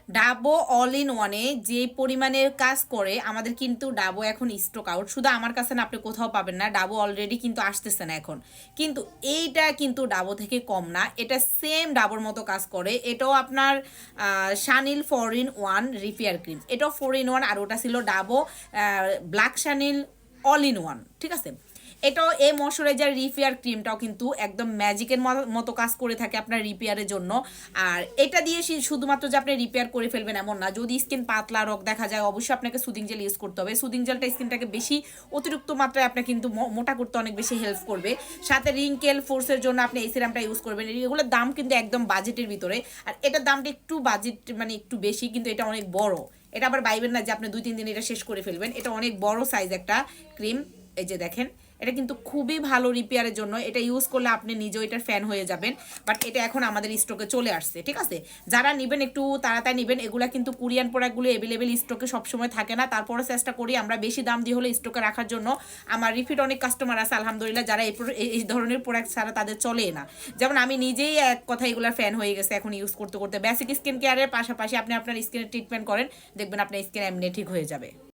ডাবো all in ওয়ানে যে পরিমাণে কাজ করে আমাদের কিন্তু ডাবো এখন স্টক আউট, শুধু আমার কাছে না, আপনি কোথাও পাবেন না। ডাবো অলরেডি কিন্তু আসতেছে না এখন, কিন্তু এইটা কিন্তু ডাবো থেকে কম না, এটা সেম ডাবোর মতো কাজ করে। এটাও আপনার শানিল 4-in-1 রিপেয়ার ক্রিম, এটাও 4-in-1, আর ওটা ছিল ডাবো ব্ল্যাক শানিল অল ইন ওয়ান, ঠিক আছে। এটাও এই ময়শ্চারাইজার রিপেয়ার ক্রিমটাও কিন্তু একদম ম্যাজিকের মতো কাজ করে থাকে আপনার রিপেয়ারের জন্য। আর এটা দিয়ে শুধুমাত্র যে আপনি রিপেয়ার করে ফেলবেন এমন না, যদি স্কিন পাতলা রোগ দেখা যায় অবশ্যই আপনাকে সুদিং জেল ইউজ করতে হবে। সুদিং জেলটা স্কিনটাকে বেশি অতিরিক্ত মাত্রায় আপনার কিন্তু মোটা করতে অনেক বেশি হেল্প করবে। সাথে রিঙ্কেল ফোর্সের জন্য আপনি এই সিরামটা ইউজ করবেন। এগুলোর দাম কিন্তু একদম বাজেটের ভিতরে, আর এটার দামটা একটু বাজেট মানে একটু বেশি, কিন্তু এটা অনেক বড়। এটা আবার ভাইবেন না যে আপনি 2-3 দিন এটা শেষ করে ফেলবেন, এটা অনেক বড় সাইজ একটা ক্রিম। এই যে দেখেন, এটা কিন্তু খুবই ভালো রিপেয়ারের জন্য, এটা ইউজ করলে আপনি নিজেও এটার ফ্যান হয়ে যাবেন। বাট এটা এখন আমাদের স্টকে চলে আসছে, ঠিক আছে। যারা নেবেন একটু তাড়াতাড়ি নেবেন, এগুলা কিন্তু কোরিয়ান প্রোডাক্টগুলো অ্যাভেলেবেল স্টকে সবসময় থাকে না, তারপরে চেষ্টা করি আমরা বেশি দাম দিয়ে হলে স্টকে রাখার জন্য। আমার রিপিট অনেক কাস্টমার আছে আলহামদুলিল্লাহ, যারা এই ধরনের প্রোডাক্ট ছাড়া তাদের চলে না। যেমন আমি নিজেই এক কথা এগুলার ফ্যান হয়ে গেছে এখন ইউজ করতে করতে। বেসিক স্কিন কেয়ারের পাশাপাশি আপনি আপনার স্কিনের ট্রিটমেন্ট করেন, দেখবেন আপনার স্কিন এমনি ঠিক হয়ে যাবে।